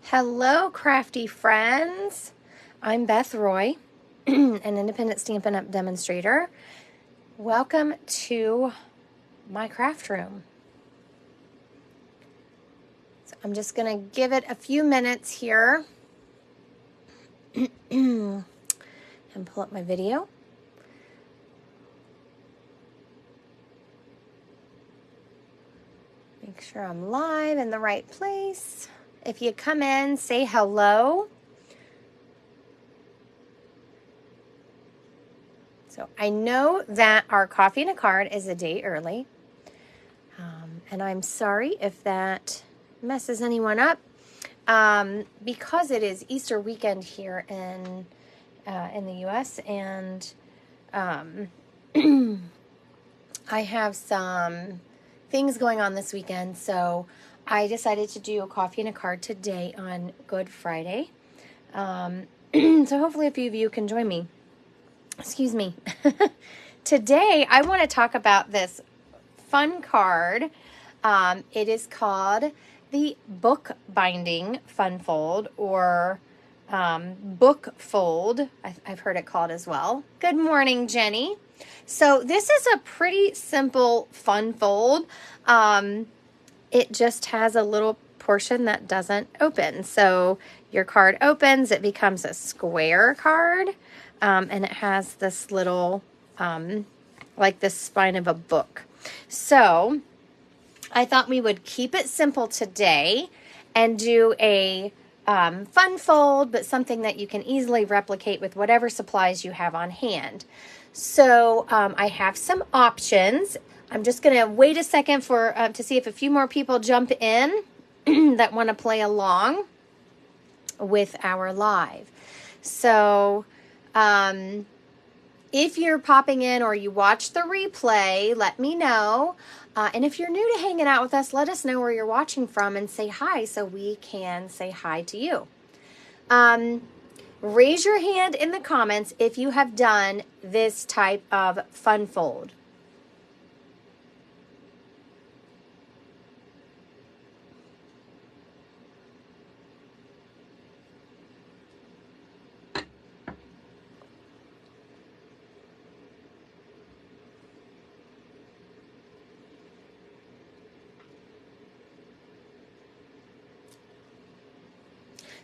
Hello, crafty friends. I'm Beth Roy, an independent Stampin' Up! Demonstrator. Welcome to my craft room. So I'm just going to give it a few minutes here and pull up my video. Make sure I'm live in the right place. If you come in, say hello. So I know that our coffee and a card is a day early. And I'm sorry if that messes anyone up. Because it is Easter weekend here in the U.S. and I have some things going on this weekend, so I decided to do a coffee and a card today on Good Friday. So hopefully a few of you can join me. Excuse me. Today I want to talk about this fun card. It is called the Book Binding Fun Fold, or Book Fold, I've heard it called as well. Good morning, Jenny. So this is a pretty simple fun fold. It just has a little portion that doesn't open. So your card opens, it becomes a square card, and it has this little, like the spine of a book. So I thought we would keep it simple today and do a fun fold, but something that you can easily replicate with whatever supplies you have on hand. So I have some options. I'm just going to wait a second for to see if a few more people jump in that want to play along with our live. So if you're popping in or you watch the replay, let me know. And if you're new to hanging out with us, let us know where you're watching from and say hi so we can say hi to you. Raise your hand in the comments if you have done this type of fun fold.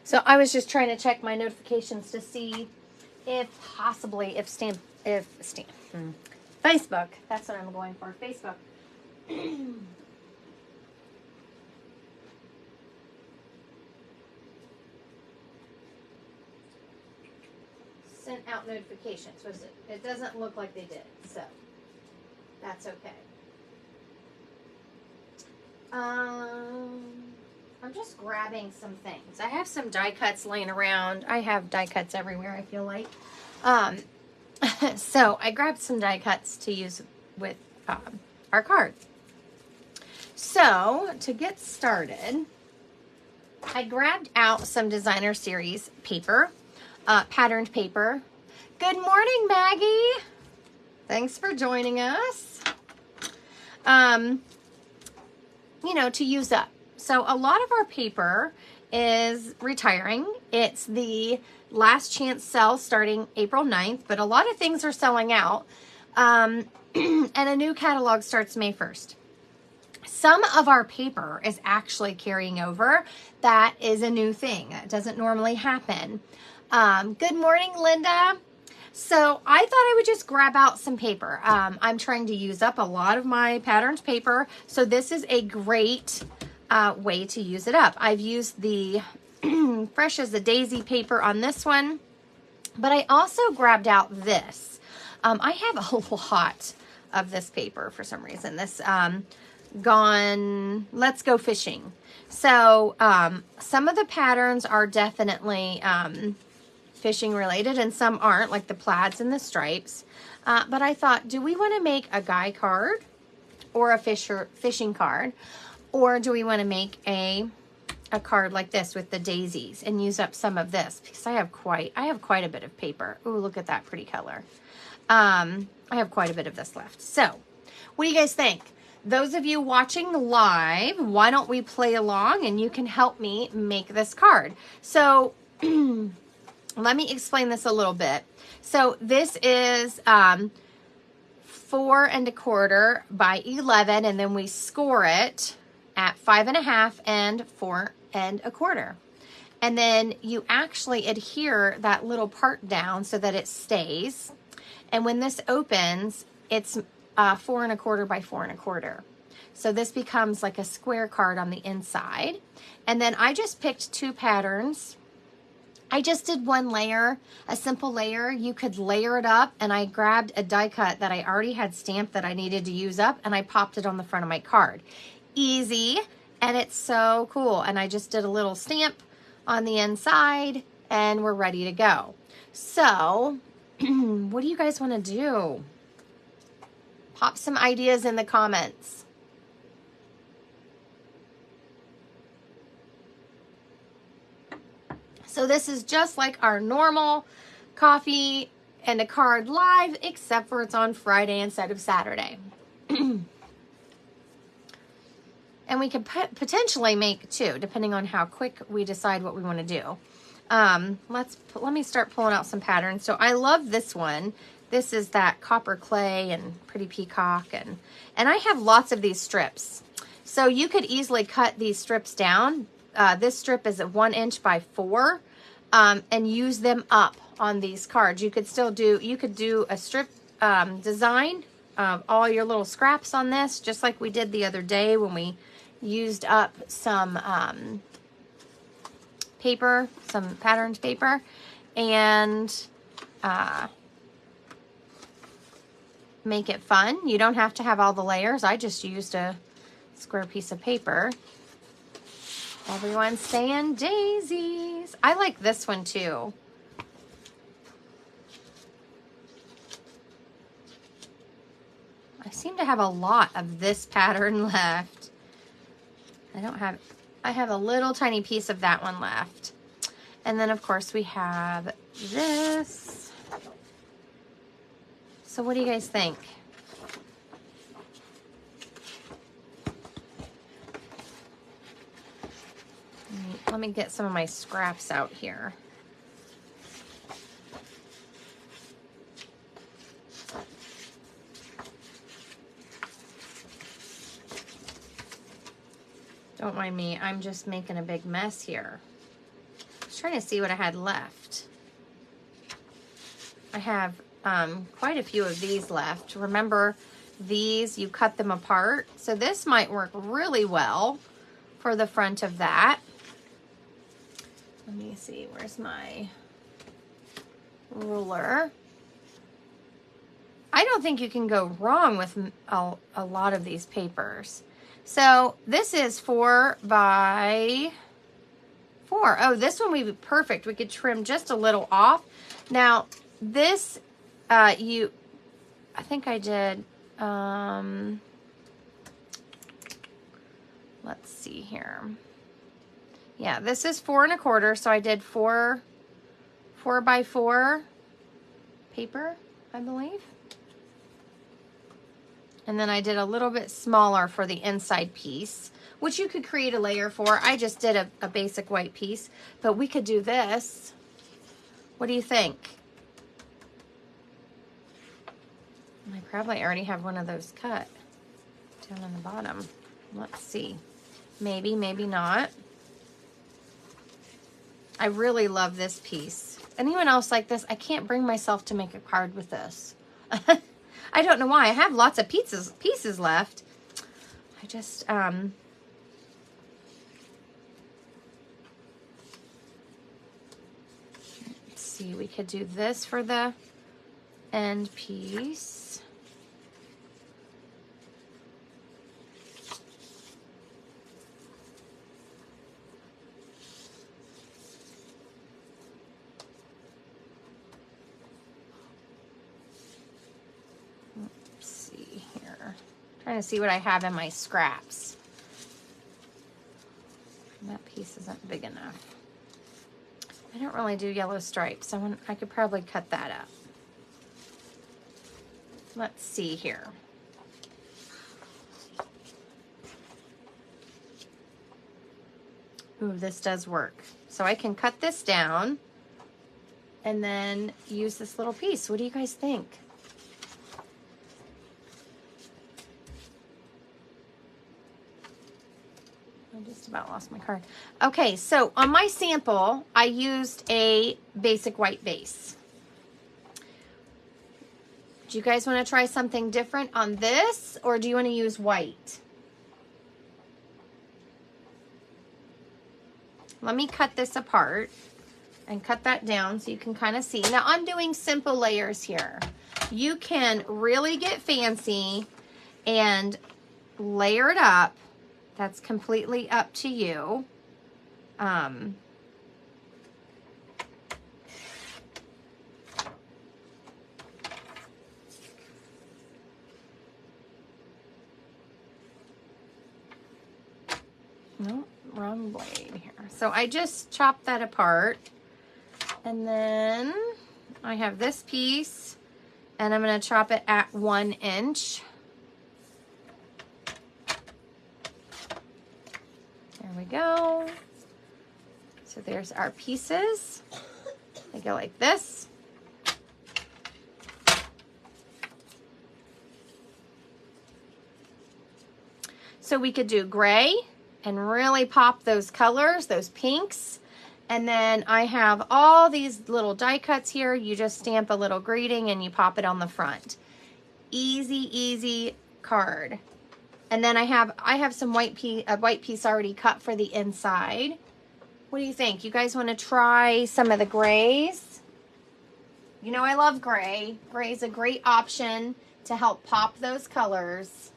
So I was just trying to check my notifications to see if possibly Facebook, that's what I'm going for, Facebook. Sent out notifications. Was it? It doesn't look like they did, so that's okay. I'm just grabbing some things. I have some die cuts laying around. I have die cuts everywhere, I feel like. So I grabbed some die cuts to use with our cards. So to get started, I grabbed out some Designer Series paper, patterned paper. Good morning, Maggie. Thanks for joining us. You know, to use up. So a lot of our paper is retiring. It's the last chance sell starting April 9th, but a lot of things are selling out. And a new catalog starts May 1st. Some of our paper is actually carrying over. That is a new thing. That doesn't normally happen. Good morning, Linda. So I thought I would just grab out some paper. I'm trying to use up a lot of my patterned paper. So this is a great way to use it up. I've used the Fresh as a Daisy paper on this one, but I also grabbed out this. I have a lot of this paper for some reason. This Let's Go Fishing. So some of the patterns are definitely fishing related and some aren't, like the plaids and the stripes. But I thought, do we want to make a guy card or a fishing card? Or do we want to make a card like this with the daisies and use up some of this? Because I have quite a bit of paper. Ooh, look at that pretty color. I have quite a bit of this left. So, what do you guys think? those of you watching live, why don't we play along and you can help me make this card. So let me explain this a little bit. So this is 4 1/4 by 11, and then we score it at 5 1/2 and 4 1/4. And then you actually adhere that little part down so that it stays. And when this opens, it's 4 1/4 by 4 1/4. So this becomes like a square card on the inside. And then I just picked 2 patterns. I just did 1 layer, a simple layer. You could layer it up, and I grabbed a die cut that I already had stamped that I needed to use up, and I popped it on the front of my card. Easy, and it's so cool. And I just did a little stamp on the inside, and we're ready to go. So what do you guys want to do? Pop some ideas in the comments. So this is just like our normal coffee and a card live, except for it's on Friday instead of Saturday. And we could potentially make 2, depending on how quick we decide what we want to do. Let me start pulling out some patterns. So I love this one. This is that copper clay and pretty peacock, and I have lots of these strips. So you could easily cut these strips down. This strip is at 1 inch by 4, and use them up on these cards. You could do a strip design of all your little scraps on this, just like we did the other day when we used up some paper, some patterned paper, and make it fun. You don't have to have all the layers. I just used a square piece of paper. Everyone's saying daisies. I like this one too. I seem to have a lot of this pattern left. I have a little tiny piece of that one left. And then of course we have this. So what do you guys think? Let me get some of my scraps out here. Don't mind me, I'm just making a big mess here. I was trying to see what I had left. I have quite a few of these left. Remember, these, you cut them apart. So this might work really well for the front of that. Let me see, where's my ruler? I don't think you can go wrong with a lot of these papers. So this is 4 by 4. Oh, this one would be perfect. We could trim just a little off. Now this, I think I did, let's see here. Yeah, this is 4 1/4, so I did 4 by 4 paper, I believe. And then I did a little bit smaller for the inside piece, which you could create a layer for. I just did a basic white piece, but we could do this. What do you think? I probably already have one of those cut down on the bottom. Let's see. Maybe, maybe not. I really love this piece. Anyone else like this? I can't bring myself to make a card with this. I don't know why. I have lots of pieces left. I just, let's see. We could do this for the end piece. Trying to see what I have in my scraps. That piece isn't big enough. I don't really do yellow stripes. I could probably cut that up. Let's see here. Ooh, this does work. So I can cut this down and then use this little piece. What do you guys think? I just about lost my card. Okay, so on my sample, I used a basic white base. Do you guys want to try something different on this, or do you want to use white? Let me cut this apart and cut that down so you can kind of see. Now I'm doing simple layers here. You can really get fancy and layer it up. That's completely up to you. No, wrong blade here. So I just chopped that apart. And then I have this piece, and I'm going to chop it at 1 inch. There we go. So there's our pieces. They go like this. So we could do gray and really pop those colors, those pinks. And then I have all these little die cuts here. You just stamp a little greeting and you pop it on the front. Easy, easy card. And then I have some white piece already cut for the inside. What do you think? You guys want to try some of the grays? You know I love gray. Gray is a great option to help pop those colors.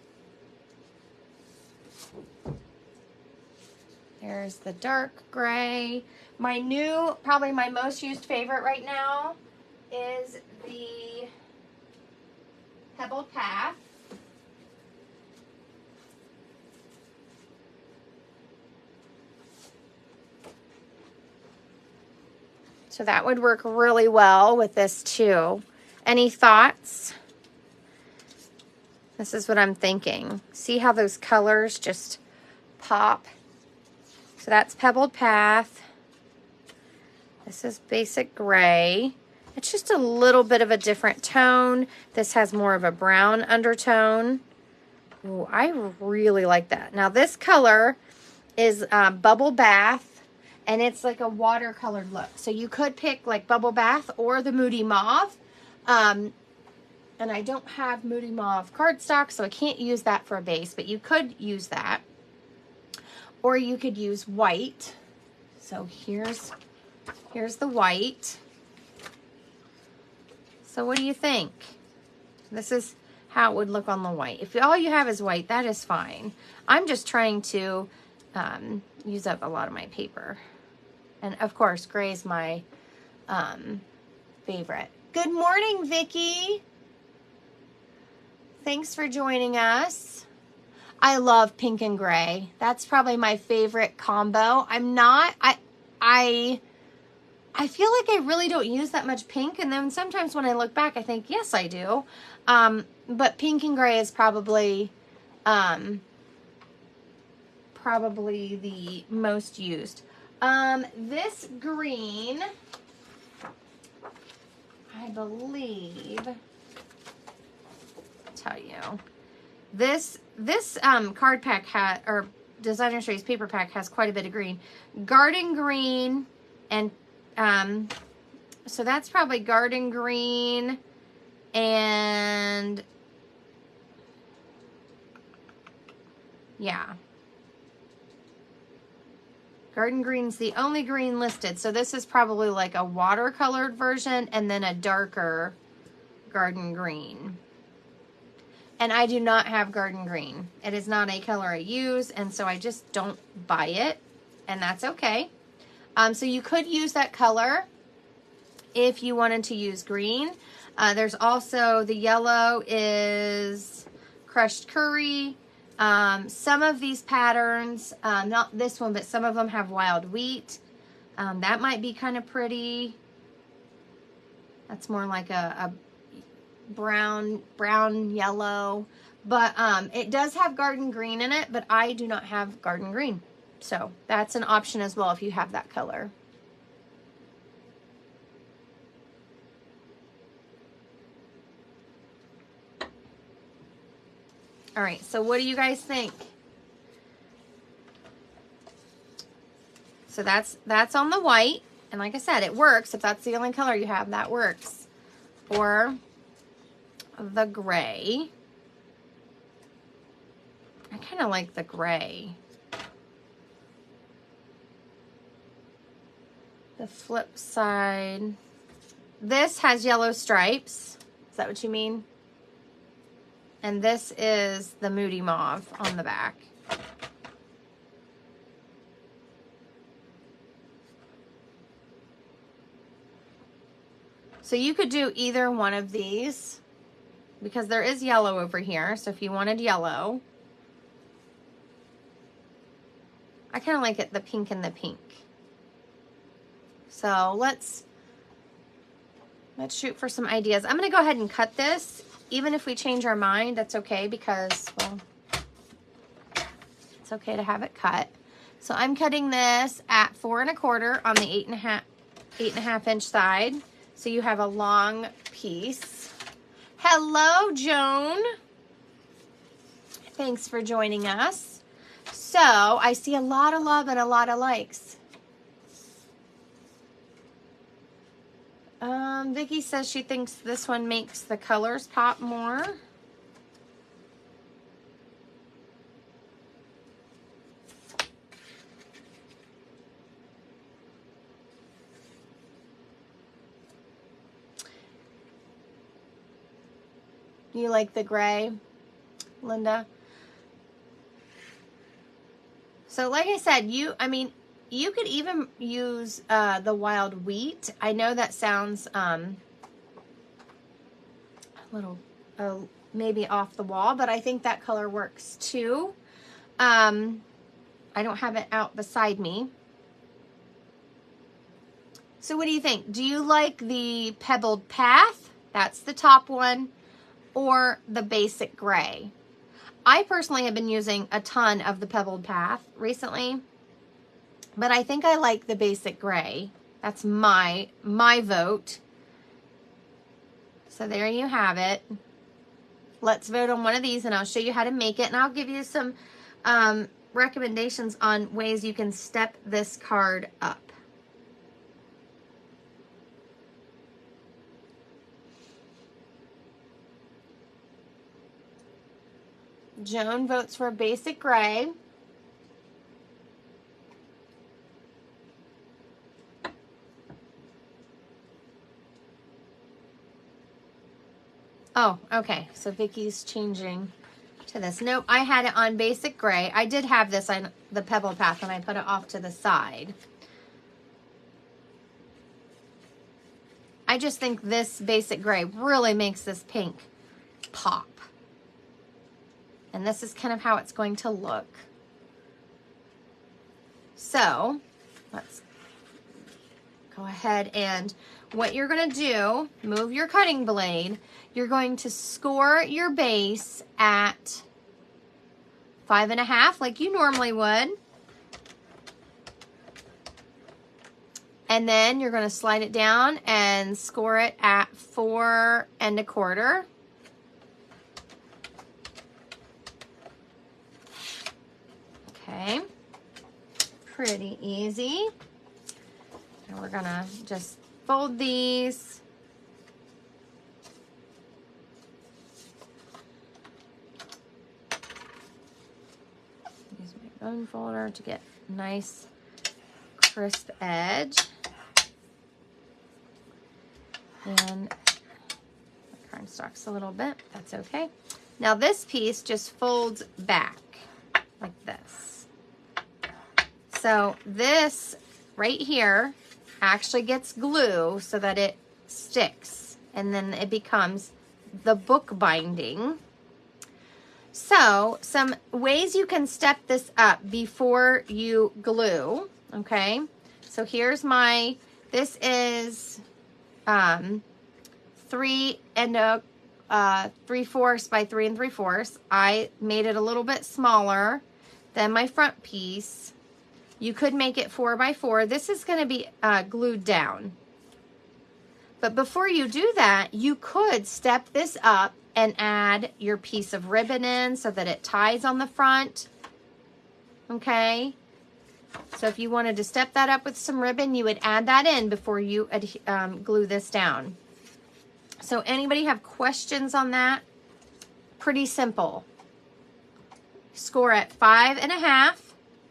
There's the dark gray. My new, probably my most used favorite right now is the Pebbled Path. So that would work really well with this too. Any thoughts? This is what I'm thinking. See how those colors just pop? So that's Pebbled Path. This is basic gray. It's just a little bit of a different tone. This has more of a brown undertone. Ooh, I really like that. Now this color is Bubble Bath, and it's like a watercolored look. So you could pick like Bubble Bath or the Moody Mauve. And I don't have Moody Mauve cardstock, so I can't use that for a base, but you could use that. Or you could use white. So here's the white. So what do you think? This is how it would look on the white. If all you have is white, that is fine. I'm just trying to use up a lot of my paper. And of course, gray is my favorite. Good morning, Vicki. Thanks for joining us. I love pink and gray. That's probably my favorite combo. I feel like I really don't use that much pink, and then sometimes when I look back, I think, yes, I do. But pink and gray is probably the most used. This green, I believe, I'll tell you, this card pack or Designer's Choice paper pack has quite a bit of green. Garden green, and so that's probably garden green, and yeah. Garden green's the only green listed. So this is probably like a watercolored version and then a darker garden green. And I do not have garden green. It is not a color I use, and so I just don't buy it, and that's okay. So you could use that color if you wanted to use green. There's also the yellow is crushed curry. Some of these patterns, not this one, but some of them have wild wheat. That might be kind of pretty. That's more like a brown yellow, but it does have garden green in it, but I do not have garden green. So that's an option as well if you have that color. All right, so what do you guys think? So that's on the white. And like I said, it works. If that's the only color you have, that works. Or the gray. I kind of like the gray. The flip side. This has yellow stripes. Is that what you mean? And this is the Moody Mauve on the back. So you could do either one of these because there is yellow over here. So if you wanted yellow, I kind of like it, the pink and the pink. So let's shoot for some ideas. I'm going to go ahead and cut this. Even if we change our mind, that's okay because, well, it's okay to have it cut. So I'm cutting this at 4 1/4 on the 8.5 inch side. So you have a long piece. Hello, Joan. Thanks for joining us. So I see a lot of love and a lot of likes. Vicky says she thinks this one makes the colors pop more. You like the gray, Linda? So like I said, you could even use the wild wheat. I know that sounds a little maybe off the wall, but I think that color works too. I don't have it out beside me. So what do you think? Do you like the Pebbled Path? That's the top one. Or the basic gray? I personally have been using a ton of the Pebbled Path recently, but I think I like the basic gray. That's my vote. So there you have it. Let's vote on one of these and I'll show you how to make it, and I'll give you some recommendations on ways you can step this card up. Joan votes for basic gray. Oh, okay. So Vicky's changing to this. Nope, I had it on basic gray. I did have this on the Pebble Path and I put it off to the side. I just think this basic gray really makes this pink pop. And this is kind of how it's going to look. So let's go ahead, and what you're going to do, move your cutting blade. You're going to score your base at 5 1/2 like you normally would. And then you're going to slide it down and score it at 4 1/4. Okay, pretty easy. And we're gonna just fold these. Use my bone folder to get nice crisp edge. And the cardstock's a little bit, that's okay. Now this piece just folds back like this. So this right here actually gets glue so that it sticks, and then it becomes the book binding. So some ways you can step this up before you glue, okay? So here's my, this is 3 3/4 by 3 3/4. I made it a little bit smaller than my front piece. You could make it 4 by 4. This is going to be glued down. But before you do that, you could step this up and add your piece of ribbon in so that it ties on the front. Okay? So if you wanted to step that up with some ribbon, you would add that in before you glue this down. So anybody have questions on that? Pretty simple. Score at 5.5.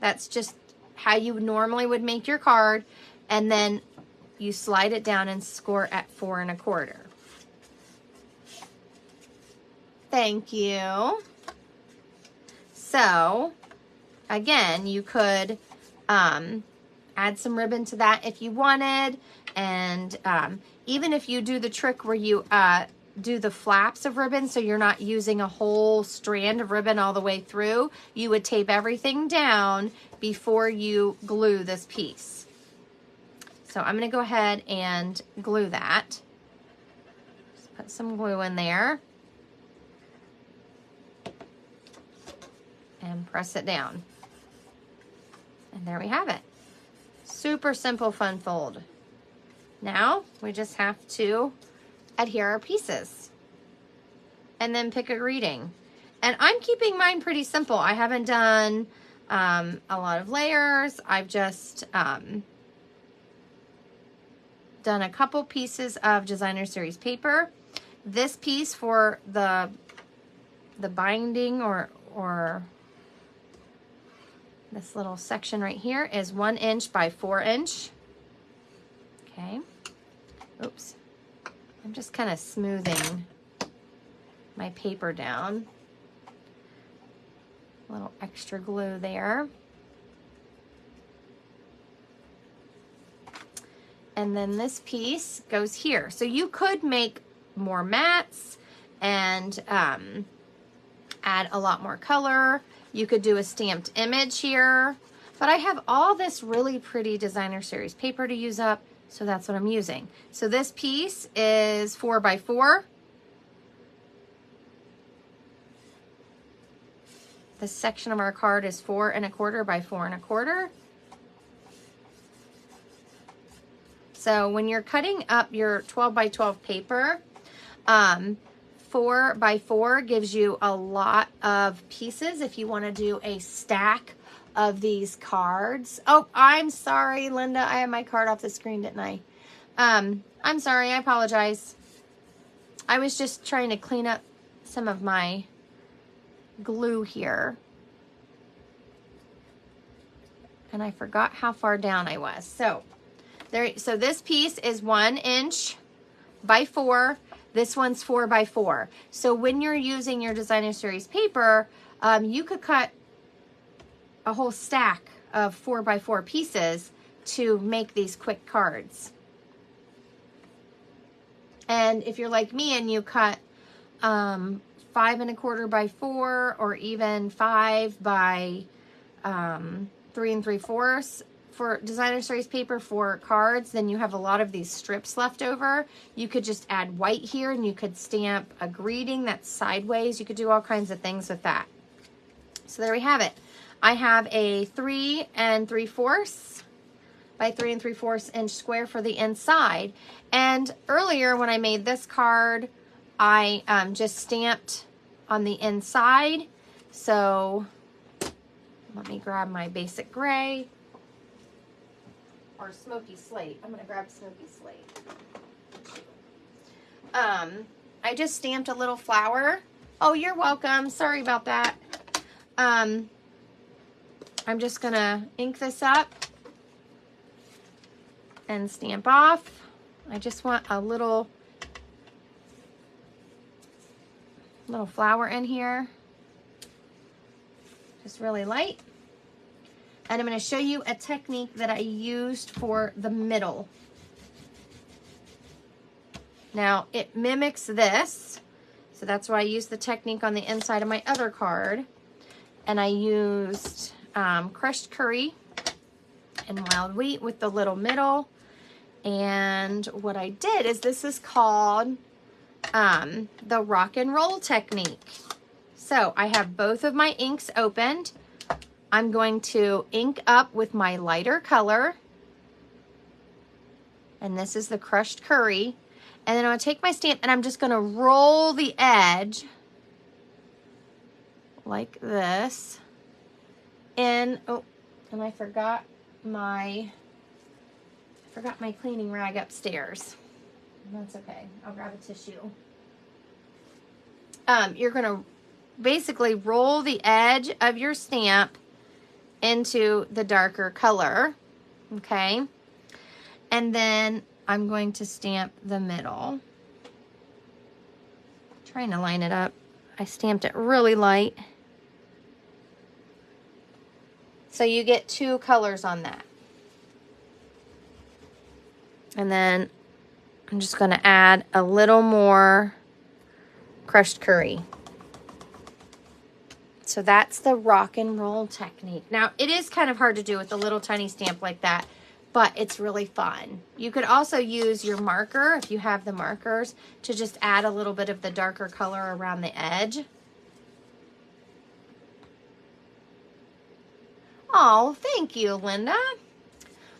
That's just how you normally would make your card. And then you slide it down and score at 4 1/4. Thank you. So again, you could add some ribbon to that if you wanted. And even if you do the trick where you do the flaps of ribbon, so you're not using a whole strand of ribbon all the way through, you would tape everything down before you glue this piece. So I'm going to go ahead and glue that. Just put some glue in there. And press it down. And there we have it. Super simple fun fold. Now we just have to adhere our pieces and then pick a greeting. And I'm keeping mine pretty simple. I haven't done a lot of layers. I've just done a couple pieces of Designer Series paper. This piece for the binding or this little section right here is 1 inch by 4 inch. Okay. Oops. I'm just kind of smoothing my paper down. A little extra glue there. And then this piece goes here. So you could make more mats and add a lot more color. You could do a stamped image here. But I have all this really pretty Designer Series paper to use up, so that's what I'm using. So this piece is 4 by 4. This section of our card is 4 1/4 by 4 1/4. So when you're cutting up your 12 by 12 paper, 4 by 4 gives you a lot of pieces if you want to do a stack of these cards. Oh, I'm sorry, Linda. I had my card off the screen, didn't I? I'm sorry. I apologize. I was just trying to clean up some of my glue here. And I forgot how far down I was. So this piece is 1 inch by 4. This one's 4 by 4. So when you're using your Designer Series paper, you could cut a whole stack of 4 by 4 pieces to make these quick cards. And if you're like me and you cut 5 1/4 by 4 or even 5 by 3 3/4 for Designer Series paper for cards, then you have a lot of these strips left over. You could just add white here and you could stamp a greeting that's sideways. You could do all kinds of things with that. So there we have it. I have a 3 3/4 by 3 3/4 inch square for the inside. And earlier when I made this card, I just stamped on the inside. So let me grab my basic gray or smoky slate. I'm going to grab smoky slate. I just stamped a little flower. Oh, you're welcome. Sorry about that. I'm just going to ink this up and stamp off. I just want a little flower in here. Just really light. And I'm going to show you a technique that I used for the middle. Now, it mimics this. So that's why I used the technique on the inside of my other card. And I used crushed curry and wild wheat with the little middle. And what I did is this is called the rock and roll technique. So I have both of my inks opened. I'm going to ink up with my lighter color. And this is the crushed curry. And then I'm going to take my stamp and I'm just going to roll the edge like this. And, oh, and I forgot my cleaning rag upstairs. That's okay. I'll grab a tissue. You're going to basically roll the edge of your stamp into the darker color. Okay. And then I'm going to stamp the middle. Trying to line it up. I stamped it really light. So you get 2 colors on that. And then I'm just going to add a little more crushed curry. So that's the rock and roll technique. Now, it is kind of hard to do with a little tiny stamp like that, but it's really fun. You could also use your marker, if you have the markers, to just add a little bit of the darker color around the edge. Oh, thank you, Linda.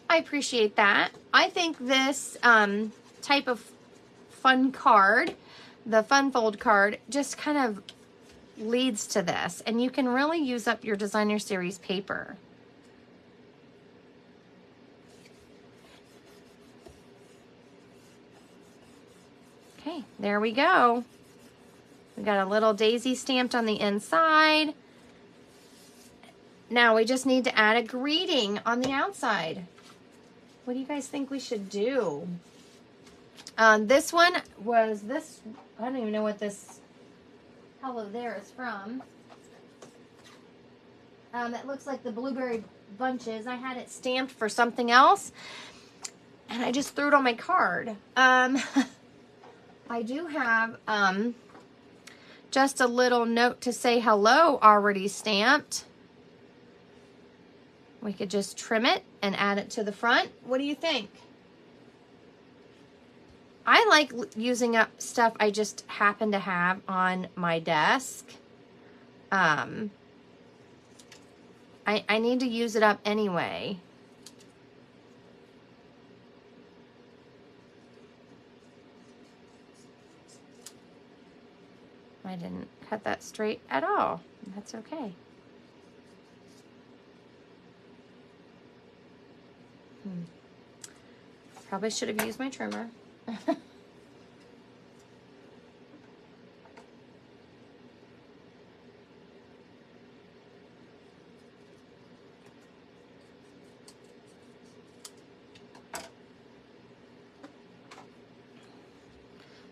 I appreciate that. I think this type of fun card, the Fun Fold card, just kind of leads to this. And you can really use up your Designer Series paper. Okay, there we go. We got a little daisy stamped on the inside. Now we just need to add a greeting on the outside. What do you guys think we should do? This one was this, I don't even know what this hello there is from. It looks like the Blueberry Bunches. I had it stamped for something else, and I just threw it on my card. I do have just a little note to say hello already stamped. We could just trim it and add it to the front. What do you think? I like using up stuff I just happen to have on my desk. I need to use it up anyway. I didn't cut that straight at all. That's okay. Probably should have used my trimmer.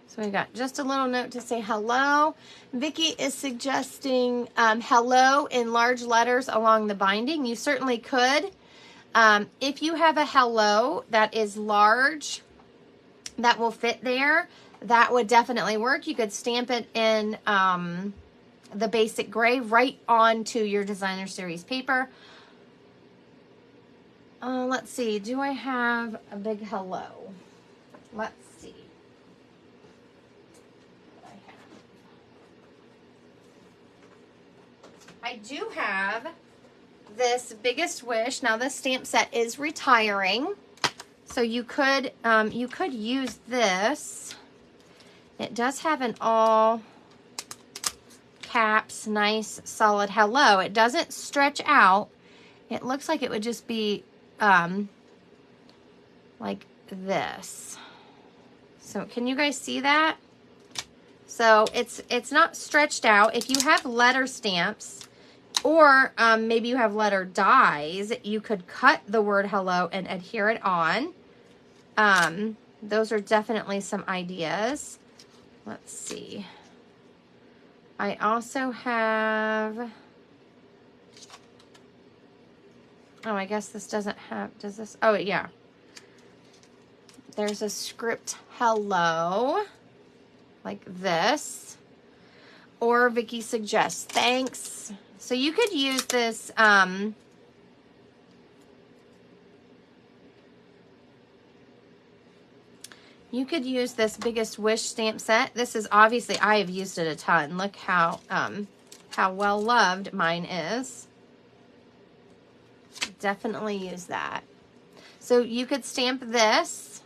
So we got just a little note to say hello. Vicki is suggesting hello in large letters along the binding. You certainly could. If you have a hello that is large, that will fit there, that would definitely work. You could stamp it in the basic gray right onto your Designer Series paper. Let's see. Do I have a big hello? Let's see. I do have this Biggest Wish. Now this stamp set is retiring, so you could use this. It does have an all caps nice solid hello. It doesn't stretch out. It looks like it would just be like this. So can you guys see that? So it's not stretched out. If you have letter stamps, or maybe you have letter dies, you could cut the word hello and adhere it on. Those are definitely some ideas. Let's see. I also have, oh, I guess this doesn't have, does this? Oh, yeah. There's a script hello, like this. Or Vicki suggests, thanks. So you could use this, you could use this Biggest Wish stamp set. This is obviously, I have used it a ton. Look how well loved mine is. definitely use that. So you could stamp this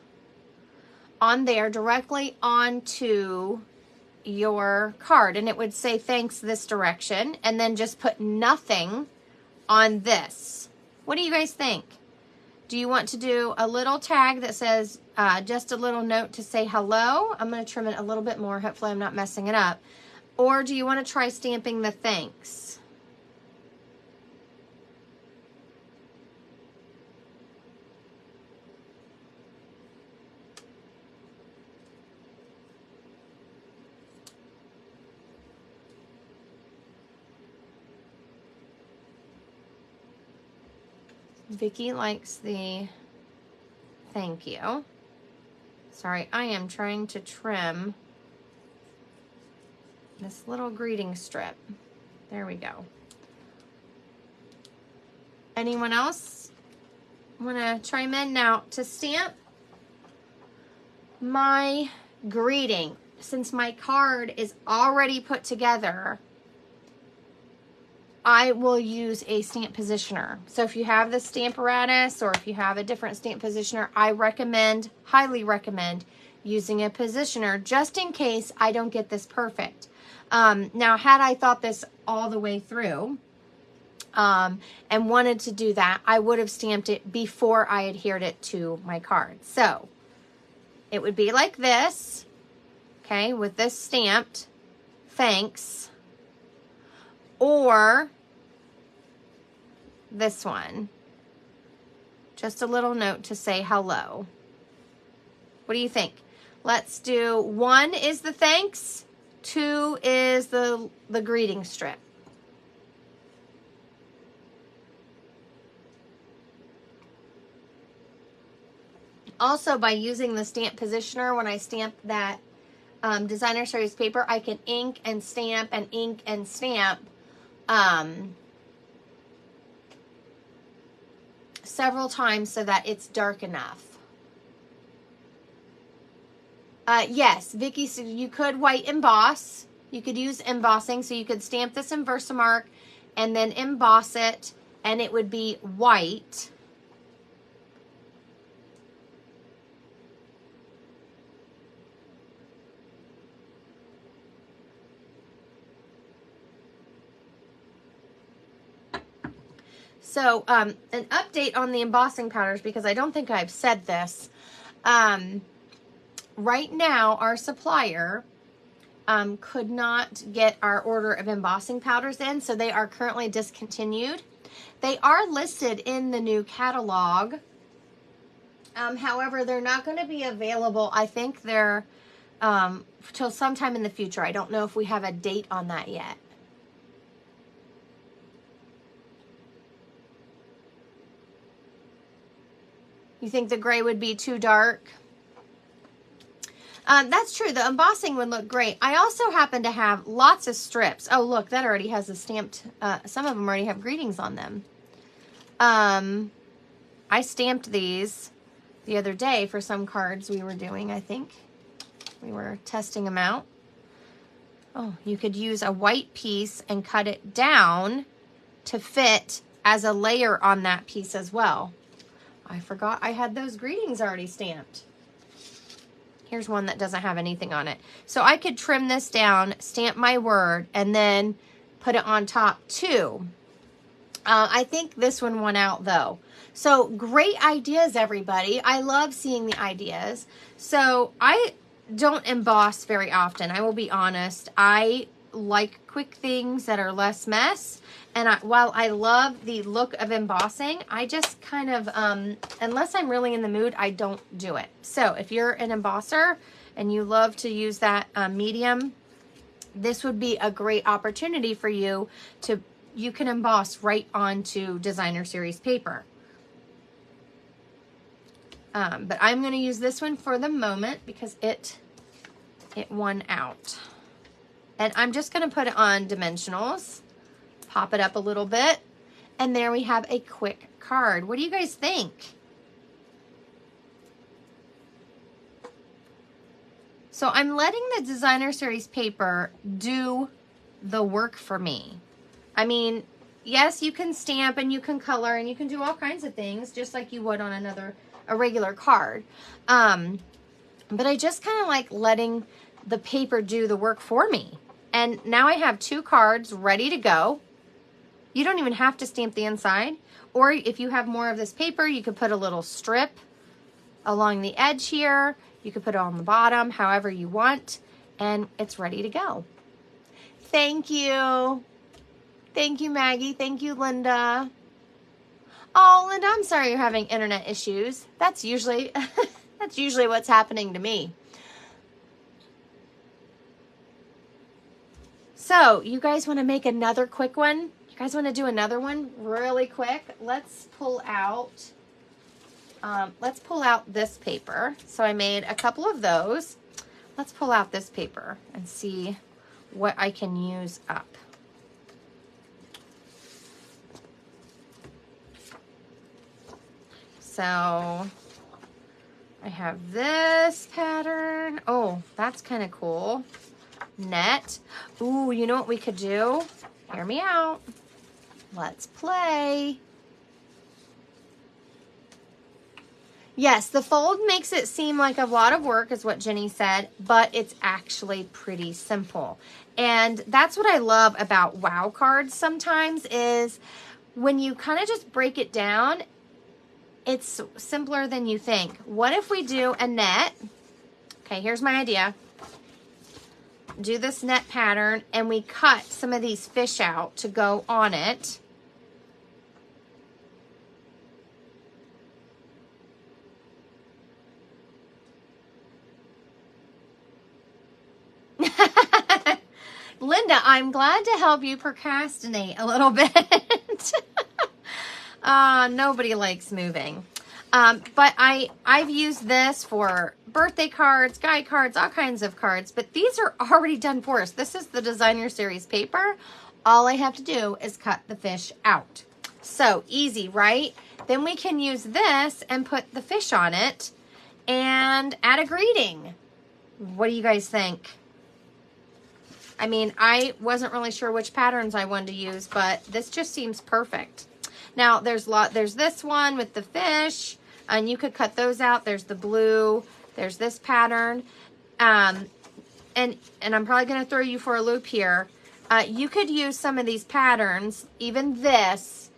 on there directly onto your card, and it would say thanks this direction, and then just put nothing on this. What do you guys think? Do you want to do a little tag that says just a little note to say hello? I'm going to trim it a little bit more. Hopefully I'm not messing it up. Or do you want to try stamping the thanks? Vicki likes the thank you. Sorry, I am trying to trim this little greeting strip. There we go. Anyone else want to chime in? Now, to stamp my greeting, since my card is already put together, I will use a stamp positioner. So if you have the Stamparatus or if you have a different stamp positioner, I recommend, highly recommend, using a positioner just in case I don't get this perfect. Now, had I thought this all the way through and wanted to do that, I would have stamped it before I adhered it to my card. So it would be like this, okay, with this stamped, thanks, or this one, just a little note to say hello. What do you think? Let's do 1 is the thanks, 2 is the greeting strip. Also, by using the stamp positioner, when I stamp that Designer Series paper, I can ink and stamp and ink and stamp several times so that it's dark enough. Yes, Vicki, so you could white emboss. You could use embossing, so you could stamp this in Versamark and then emboss it, and it would be white. So, an update on the embossing powders, because I don't think I've said this. Right now, our supplier could not get our order of embossing powders in, so they are currently discontinued. They are listed in the new catalog. However, they're not going to be available. I think they're till sometime in the future. I don't know if we have a date on that yet. You think the gray would be too dark? That's true. The embossing would look great. I also happen to have lots of strips. Oh, look, that already has a stamped, some of them already have greetings on them. I stamped these the other day for some cards we were doing, I think. We were testing them out. Oh, you could use a white piece and cut it down to fit as a layer on that piece as well. I forgot I had those greetings already stamped. Here's one that doesn't have anything on it. So I could trim this down, stamp my word, and then put it on top too. I think this one won out though. So great ideas, everybody. I love seeing the ideas. So I don't emboss very often. I will be honest. I like quick things that are less mess. And while I love the look of embossing, I just kind of, unless I'm really in the mood, I don't do it. So if you're an embosser and you love to use that medium, this would be a great opportunity for you to, you can emboss right onto Designer Series paper. But I'm going to use this one for the moment because it won out. And I'm just going to put it on dimensionals. Pop it up a little bit, and there we have a quick card. What do you guys think? So I'm letting the Designer Series paper do the work for me. I mean, yes, you can stamp and you can color and you can do all kinds of things just like you would on a regular card. But I just kind of like letting the paper do the work for me. And now I have 2 cards ready to go. You don't even have to stamp the inside. Or if you have more of this paper, you could put a little strip along the edge here. You could put it on the bottom, however you want. And it's ready to go. Thank you. Thank you, Maggie. Thank you, Linda. Oh, Linda, I'm sorry you're having internet issues. That's usually what's happening to me. So, you guys want to make another quick one? You guys want to do another one really quick? Let's pull out this paper. So I made a couple of those. Let's pull out this paper and see what I can use up. So I have this pattern. Oh, that's kind of cool. Net. Ooh, you know what we could do? Hear me out. Let's play. Yes, the fold makes it seem like a lot of work is what Jenny said, but it's actually pretty simple. And that's what I love about Wow cards sometimes is when you kind of just break it down, it's simpler than you think. What if we do a net? Okay, here's my idea. Do this net pattern and we cut some of these fish out to go on it. Linda, I'm glad to help you procrastinate a little bit. Nobody likes moving. But I've used this for birthday cards, guide cards, all kinds of cards, but these are already done for us. This is the Designer Series paper. All I have to do is cut the fish out. So easy, right? Then we can use this and put the fish on it and add a greeting. What do you guys think? I mean, I wasn't really sure which patterns I wanted to use, but this just seems perfect. Now, there's this one with the fish, and you could cut those out. There's the blue. There's this pattern. And I'm probably going to throw you for a loop here. You could use some of these patterns, even this,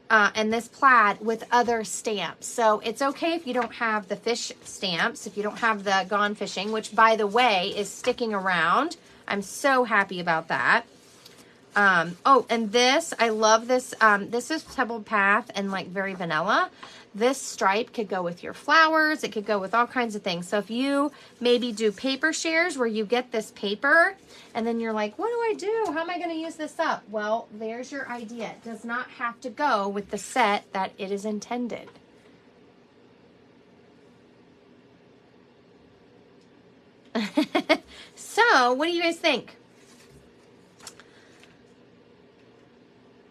and this plaid with other stamps. So it's okay if you don't have the fish stamps, if you don't have the Gone Fishing, which, by the way, is sticking around. I'm so happy about that. Oh, and this, I love this. This is Pebbled Path and like very vanilla. This stripe could go with your flowers. It could go with all kinds of things. So if you maybe do paper shares where you get this paper and then you're like, what do I do? How am I going to use this up? Well, there's your idea. It does not have to go with the set that it is intended. So, what do you guys think?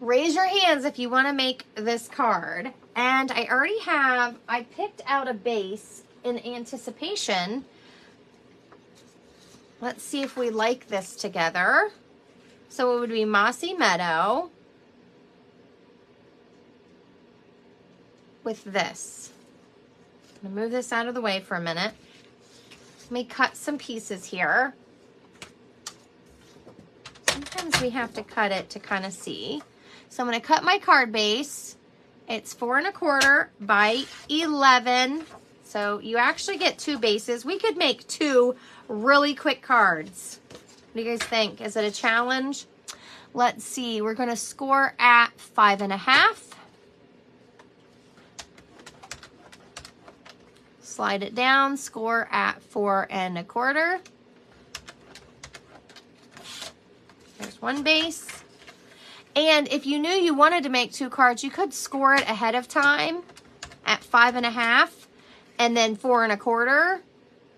Raise your hands if you want to make this card. And I picked out a base in anticipation. Let's see if we like this together. So it would be Mossy Meadow with this. I'm going to move this out of the way for a minute. Let me cut some pieces here. Sometimes we have to cut it to kind of see. So I'm going to cut my card base. It's 4 1/4 by 11. So you actually get 2 bases. We could make 2 really quick cards. What do you guys think? Is it a challenge? Let's see. We're going to score at 5 1/2. Slide it down. Score at 4 1/4. There's one base. And if you knew you wanted to make 2 cards, you could score it ahead of time at 5 1/2 and then 4 1/4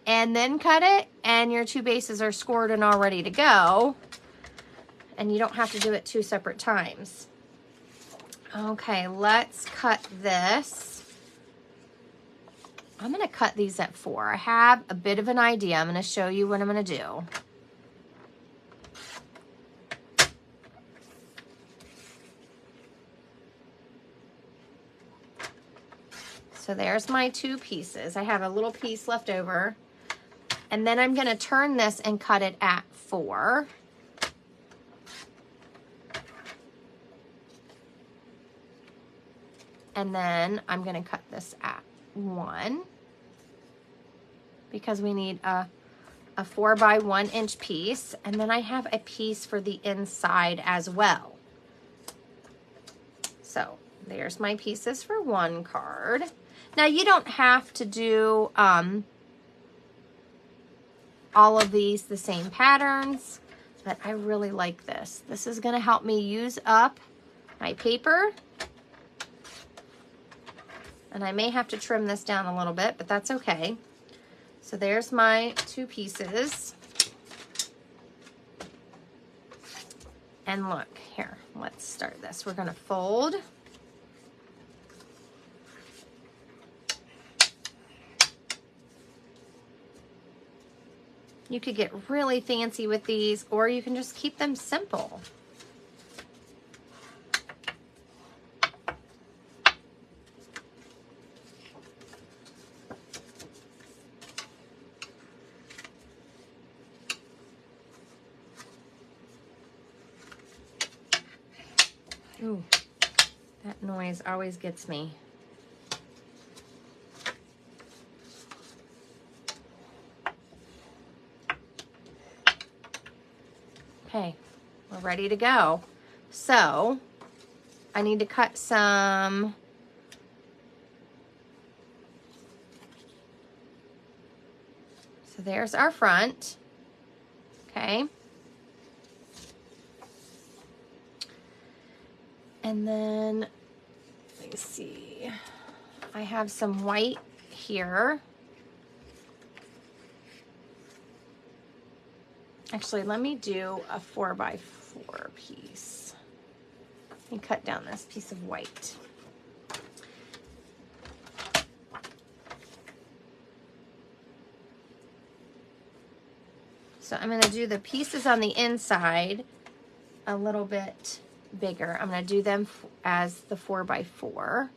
and then cut it, and your 2 bases are scored and all ready to go. And you don't have to do it 2 separate times. Okay, let's cut this. I'm going to cut these at 4. I have a bit of an idea. I'm going to show you what I'm going to do. So there's my 2 pieces. I have a little piece left over. And then I'm going to turn this and cut it at 4. And then I'm going to cut this at 1 because we need a 4 by 1 inch piece. And then I have a piece for the inside as well. So there's my pieces for 1 card. Now you don't have to do all of these the same patterns, but I really like this. This is going to help me use up my paper. And I may have to trim this down a little bit, but that's okay. So there's my 2 pieces. And look, here, let's start this. We're going to fold. You could get really fancy with these, or you can just keep them simple. Ooh, that noise always gets me. Okay, we're ready to go. So I need to cut some so there's our front. Okay. And then let me see. I have some white here. Actually, let me do a 4 by 4 piece. Let me cut down this piece of white. So I'm going to do the pieces on the inside a little bit bigger. I'm going to do them as the 4 by 4.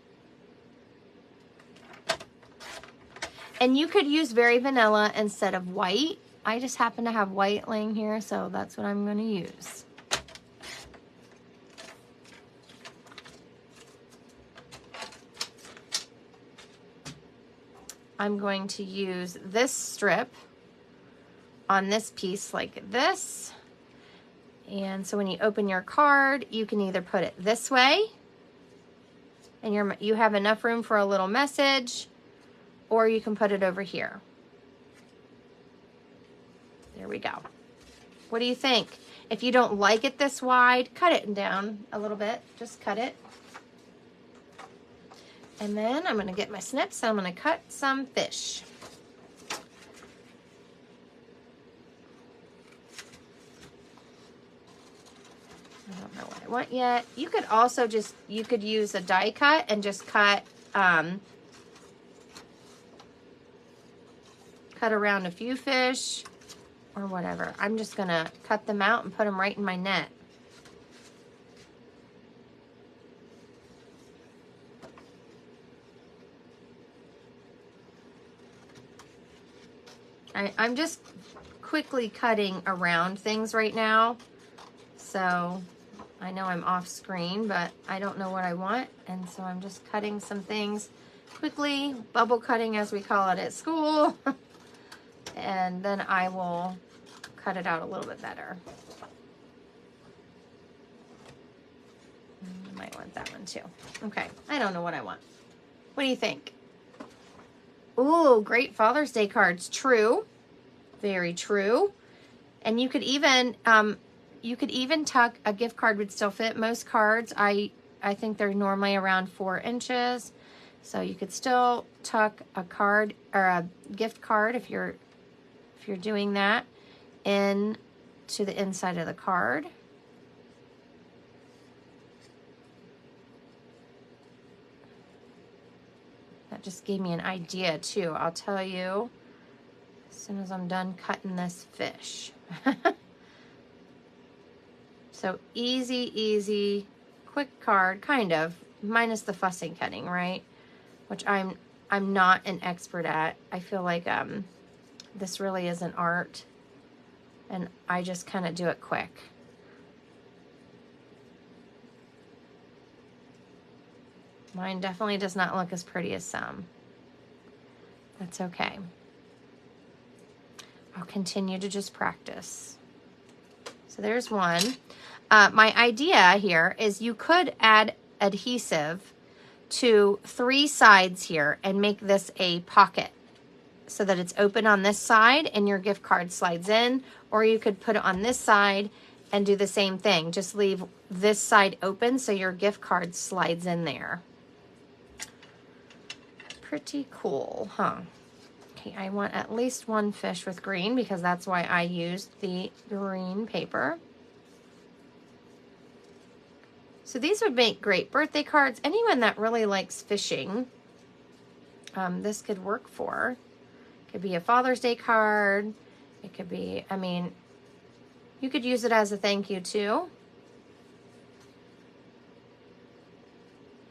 And you could use Very Vanilla instead of white. I just happen to have white laying here, so that's what I'm going to use. I'm going to use this strip on this piece like this. And so when you open your card, you can either put it this way, and you have enough room for a little message, or you can put it over here. There we go. What do you think? If you don't like it this wide, cut it down a little bit. Just cut it. And then I'm going to get my snips and I'm going to cut some fish. I don't know what I want yet. You could also you could use a die cut and just cut around a few fish or whatever. I'm just gonna cut them out and put them right in my net. I'm just quickly cutting around things right now. So I know I'm off screen, but I don't know what I want. And so I'm just cutting some things quickly, bubble cutting as we call it at school. And then I will cut it out a little bit better. I might want that one too. Okay, I don't know what I want. What do you think? Ooh, great Father's Day cards. True. Very true. And you could even tuck, a gift card would still fit. Most cards, I think they're normally around 4 inches. So you could still tuck a card or a gift card if you're doing that in to the inside of the card. That just gave me an idea too. I'll tell you as soon as I'm done cutting this fish. So easy, quick card, kind of, minus the fussing cutting, right? Which I'm I'm not an expert at. I feel like this really is an art, and I just kind of do it quick. Mine definitely does not look as pretty as some. That's okay. I'll continue to just practice. So there's one. My idea here is you could add adhesive to 3 sides here and make this a pocket so that it's open on this side and your gift card slides in, or you could put it on this side and do the same thing. Just leave this side open so your gift card slides in there. Pretty cool, huh? Okay, I want at least one fish with green because that's why I used the green paper. So these would make great birthday cards. Anyone that really likes fishing, this could work for. It could be a Father's Day card. It could be, I mean, you could use it as a thank you too.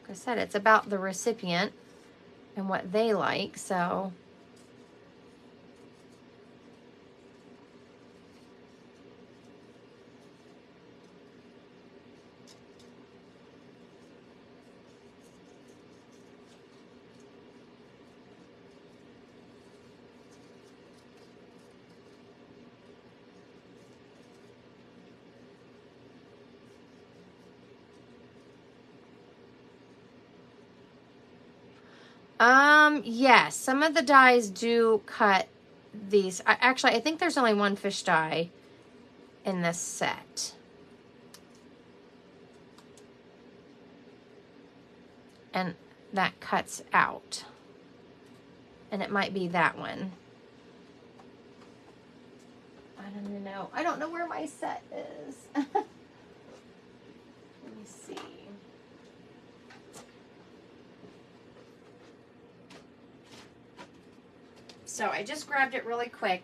Like I said, it's about the recipient and what they like, so. Yes, some of the dies do cut these. Actually, I think there's only one fish die in this set. And that cuts out. And it might be that one. I don't even know. I don't know where my set is. Let me see. So I just grabbed it really quick.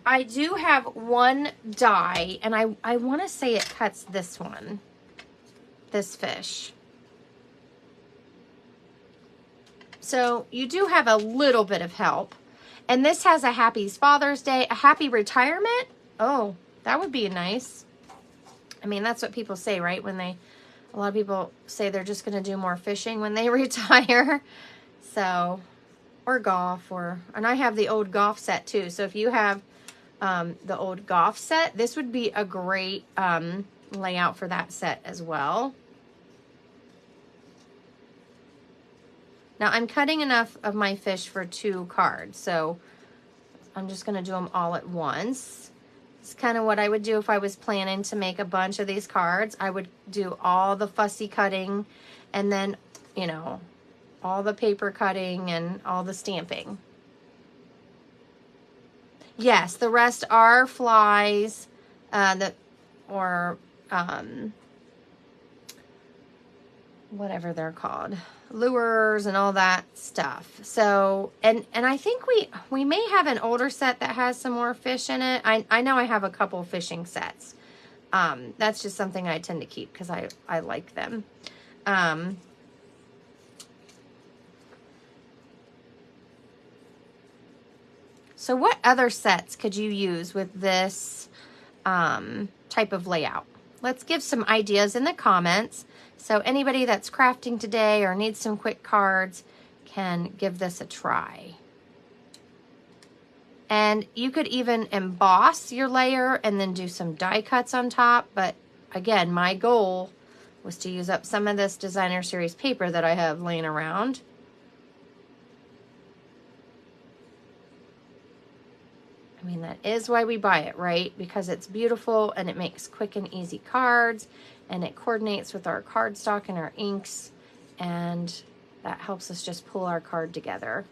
I do have one die, and I want to say it cuts this one, this fish. So you do have a little bit of help. And this has a happy Father's Day, a happy retirement. Oh, that would be nice. I mean, that's what people say, right? When a lot of people say they're just going to do more fishing when they retire. So, or golf, and I have the old golf set too. So if you have the old golf set, this would be a great layout for that set as well. Now I'm cutting enough of my fish for 2 cards, so I'm just going to do them all at once. It's kind of what I would do if I was planning to make a bunch of these cards. I would do all the fussy cutting and then, you know, all the paper cutting and all the stamping. Yes, the rest are flies, whatever they're called, lures and all that stuff. So, and I think we may have an older set that has some more fish in it. I know I have a couple fishing sets. That's just something I tend to keep because I like them. So what other sets could you use with this type of layout? Let's give some ideas in the comments. So anybody that's crafting today or needs some quick cards can give this a try. And you could even emboss your layer and then do some die cuts on top. But again, my goal was to use up some of this Designer Series paper that I have laying around. I mean, that is why we buy it, right? Because it's beautiful and it makes quick and easy cards and it coordinates with our cardstock and our inks, and that helps us just pull our card together.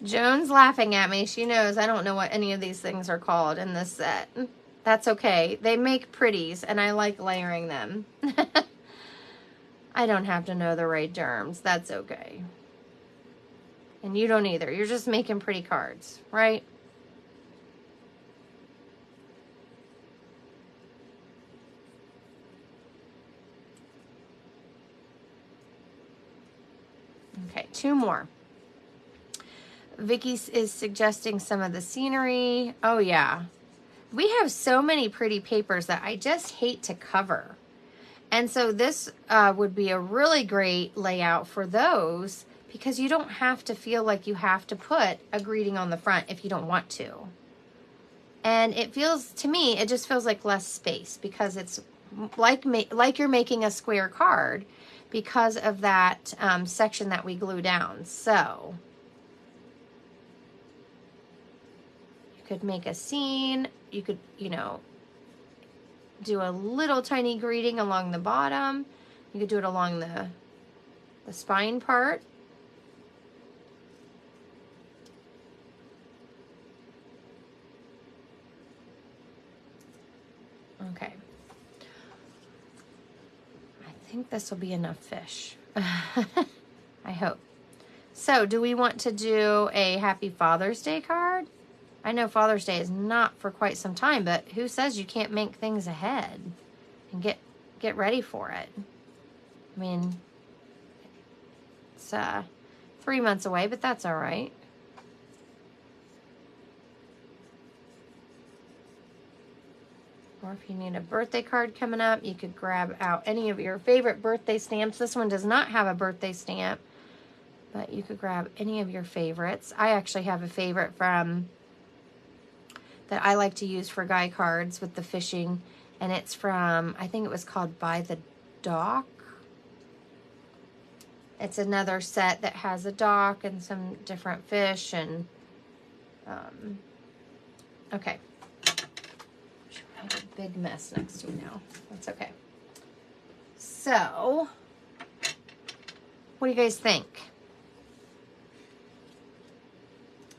Joan's laughing at me. She knows I don't know what any of these things are called in this set. That's okay. They make pretties, and I like layering them. I don't have to know the right terms. That's okay. And you don't either. You're just making pretty cards, right? Okay, 2 more. Vicky is suggesting some of the scenery. Oh, yeah. We have so many pretty papers that I just hate to cover. And so this would be a really great layout for those, because you don't have to feel like you have to put a greeting on the front if you don't want to. And it feels, to me, it just feels like less space, because it's like you're making a square card because of that section that we glue down. So you could make a scene. You could, you know, do a little tiny greeting along the bottom. You could do it along the spine part. Okay. I think this will be enough fish. I hope. So, do we want to do a Happy Father's Day card? I know Father's Day is not for quite some time, but who says you can't make things ahead and get ready for it? I mean, it's 3 months away, but that's all right. Or if you need a birthday card coming up, you could grab out any of your favorite birthday stamps. This one does not have a birthday stamp, but you could grab any of your favorites. I actually have a favorite from that I like to use for guy cards with the fishing, and it's from, I think it was called By the Dock. It's another set that has a dock and some different fish, and okay. I have a big mess next to me now. That's okay. So, what do you guys think?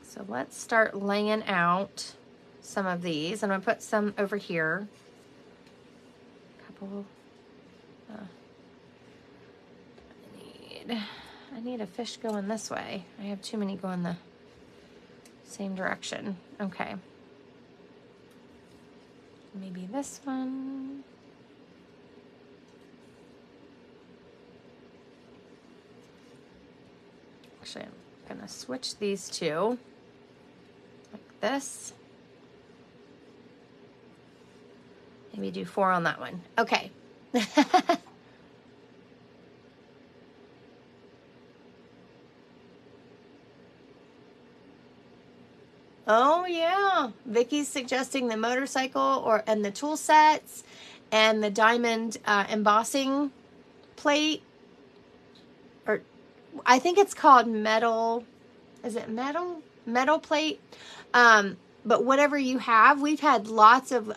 So let's start laying out some of these. I'm going to put some over here. A couple. I need a fish going this way. I have too many going the same direction. Okay. Maybe this one. Actually, I'm going to switch these two like this. Maybe do 4 on that one. Okay. Oh yeah, Vicky's suggesting the motorcycle and the tool sets and the diamond embossing plate, or I think it's called metal. Is it metal? Metal plate. But whatever you have, we've had lots of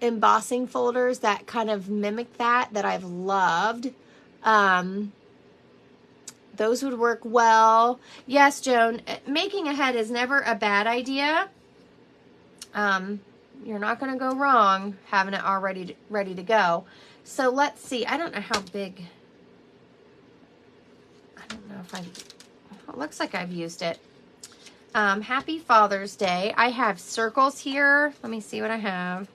embossing folders that kind of mimic that I've loved. Those would work well. Yes, Joan, making ahead is never a bad idea. You're not going to go wrong having it already ready to go. So let's see. I don't know how big. I don't know if it looks like I've used it. Happy Father's Day. I have circles here. Let me see what I have.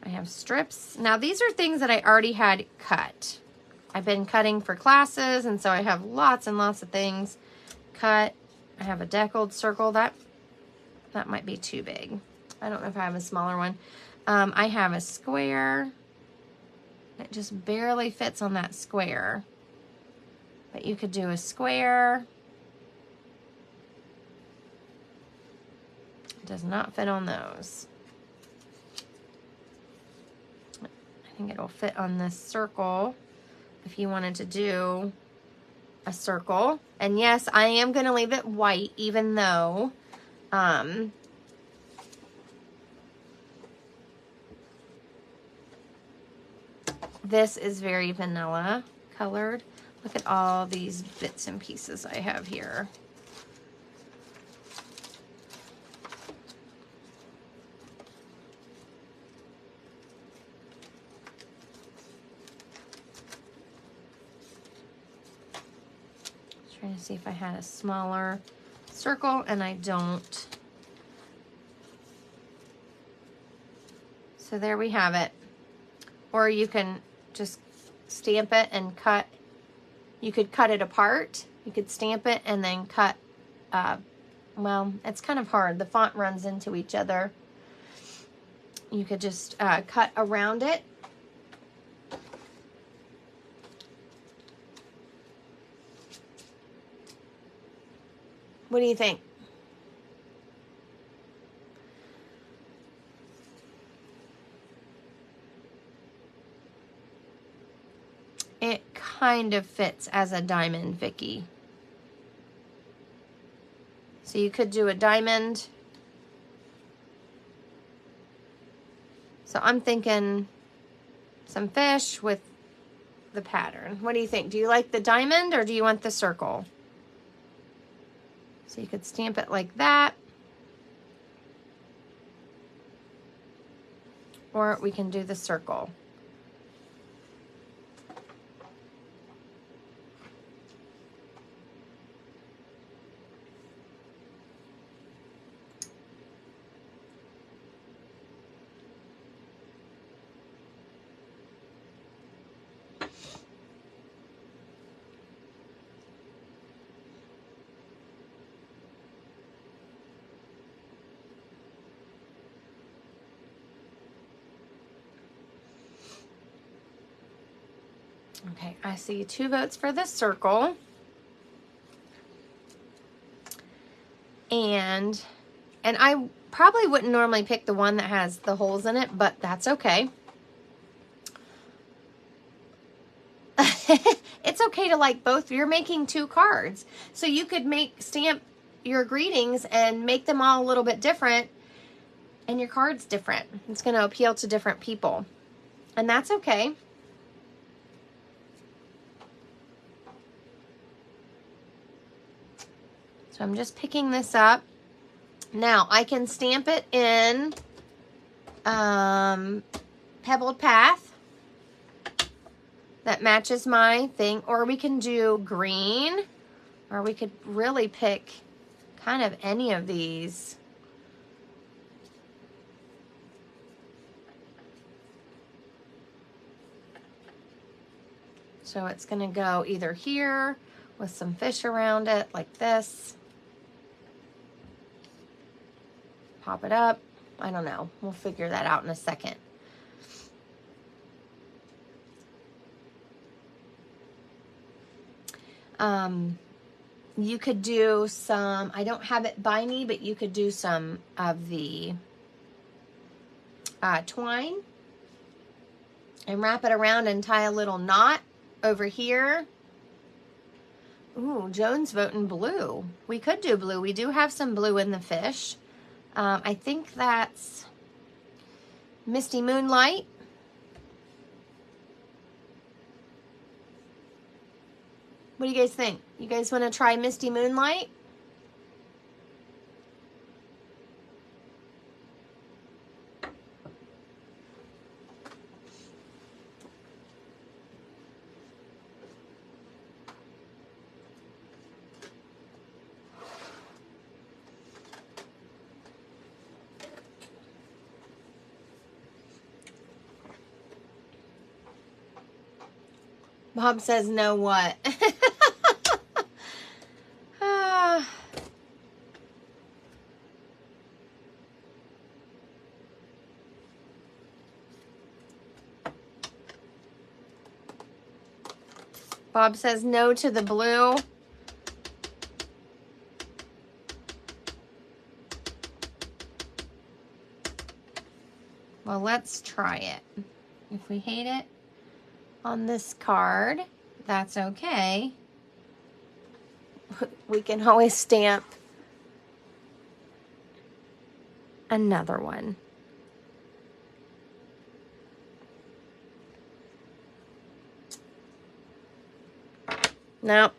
I have strips. Now these are things that I already had cut. I've been cutting for classes, and so I have lots and lots of things cut. I have a deckled circle. That might be too big. I don't know if I have a smaller one. I have a square. It just barely fits on that square. But you could do a square. It does not fit on those. I think it'll fit on this circle. If you wanted to do a circle. And yes, I am going to leave it white, even though this is very vanilla colored. Look at all these bits and pieces I have here. Trying to see if I had a smaller circle, and I don't. So there we have it. Or you can just stamp it and cut. You could cut it apart. You could stamp it and then cut. Well, it's kind of hard. The font runs into each other. You could just cut around it. What do you think? It kind of fits as a diamond, Vicky. So you could do a diamond. So I'm thinking some fish with the pattern. What do you think? Do you like the diamond or do you want the circle? So you could stamp it like that. Or we can do the circle. Okay, I see 2 votes for the circle. And I probably wouldn't normally pick the one that has the holes in it, but that's okay. It's okay to like both. You're making 2 cards. So you could stamp your greetings and make them all a little bit different. And your card's different. It's going to appeal to different people. And that's okay. So I'm just picking this up. Now I can stamp it in Pebbled Path that matches my thing, or we can do green, or we could really pick kind of any of these. So it's going to go either here with some fish around it like this. Pop it up. I don't know. We'll figure that out in a second. You could do some, I don't have it by me, but you could do some of the twine and wrap it around and tie a little knot over here. Ooh, Joan's voting blue. We could do blue. We do have some blue in the fish. I think that's Misty Moonlight. What do you guys think? You guys want to try Misty Moonlight? Bob says no what? Bob says no to the blue. Well, let's try it. If we hate it on this card, that's okay. We can always stamp another one. No.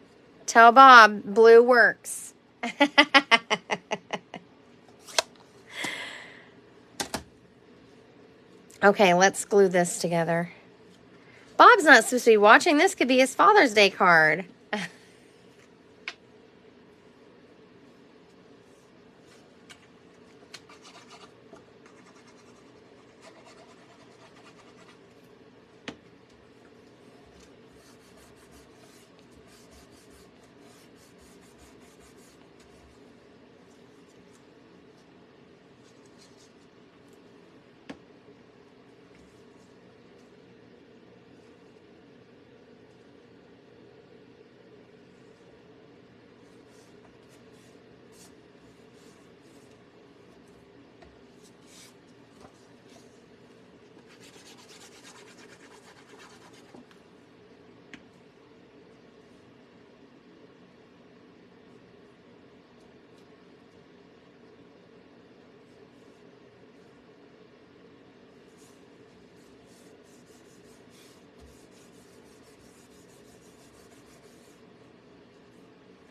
Tell Bob, blue works. Okay, let's glue this together. Bob's not supposed to be watching. This could be his Father's Day card.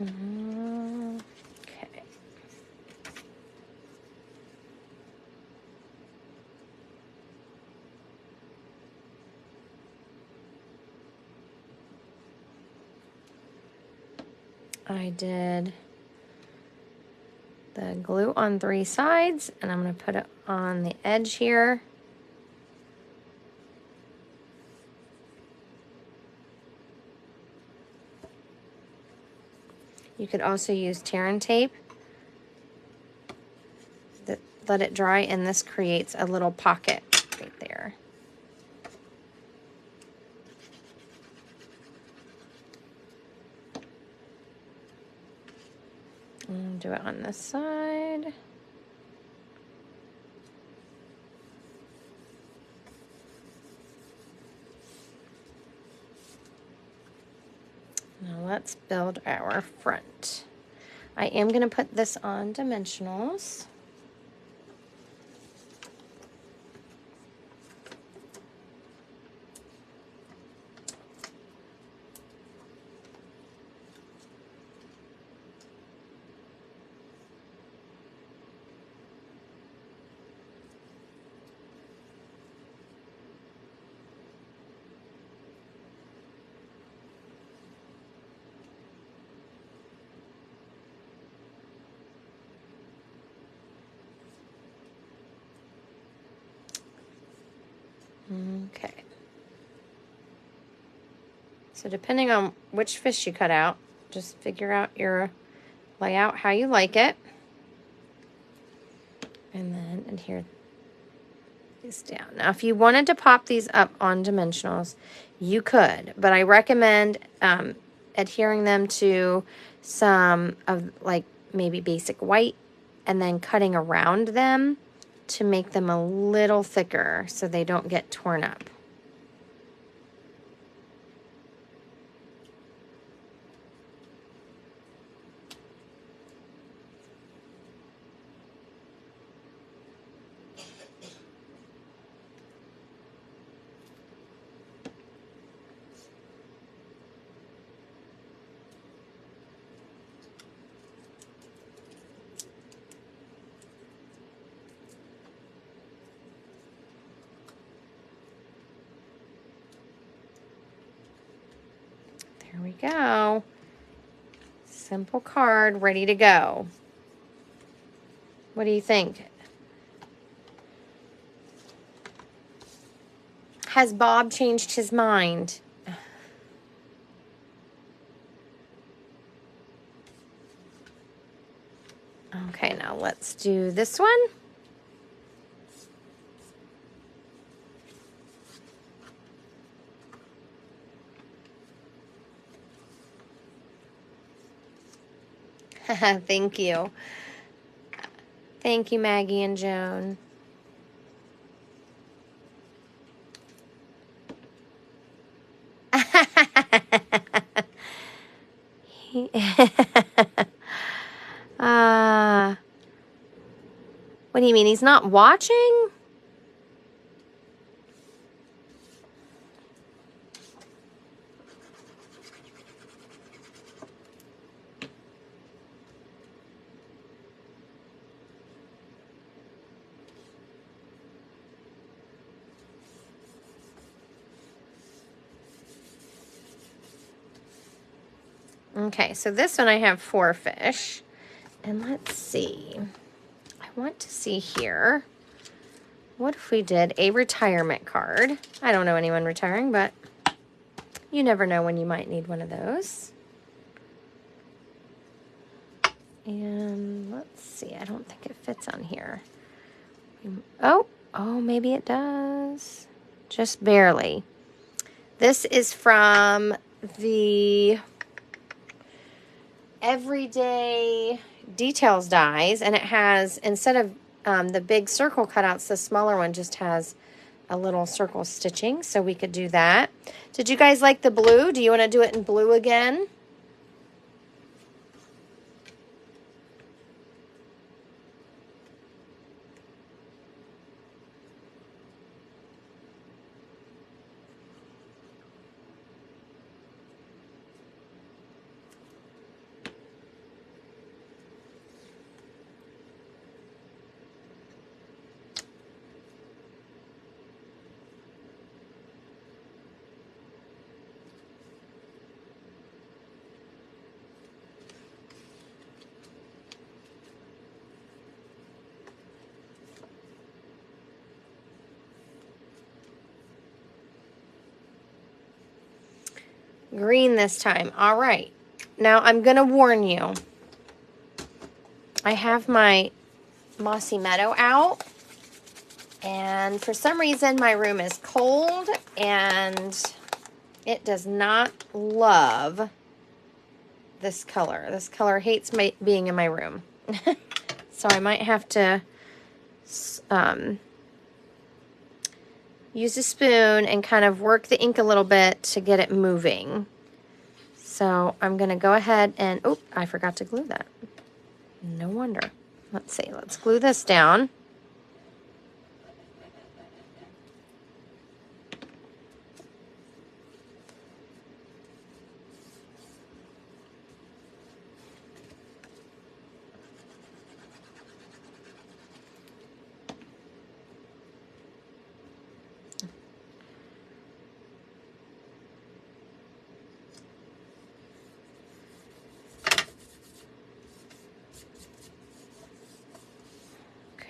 Okay. I did the glue on 3 sides, and I'm going to put it on the edge here. You could also use tear and tape. Let it dry, and this creates a little pocket right there. And do it on this side. Now let's build our front. I am going to put this on dimensionals. Okay. So depending on which fish you cut out, just figure out your layout how you like it. And then adhere these down. Now, if you wanted to pop these up on dimensionals, you could, but I recommend adhering them to some of like maybe basic white and then cutting around them to make them a little thicker so they don't get torn up. There we go. Simple card ready to go. What do you think? Has Bob changed his mind? Okay, now let's do this one. Thank you. Thank you, Maggie and Joan. What do you mean? He's not watching? Okay, so this one I have 4 fish. And let's see. I want to see here. What if we did a retirement card? I don't know anyone retiring, but you never know when you might need one of those. And let's see. I don't think it fits on here. Oh, maybe it does. Just barely. This is from the Everyday Details dies, and it has, instead of the big circle cutouts, the smaller one just has a little circle stitching, so we could do that. Did you guys like the blue? Do you want to do it in blue again? Green this time. All right. Now I'm going to warn you. I have my Mossy Meadow out, and for some reason my room is cold and it does not love this color. This color hates being in my room. So I might have to use a spoon and kind of work the ink a little bit to get it moving. So I'm going to go ahead and, oh, I forgot to glue that. No wonder. Let's see, let's glue this down.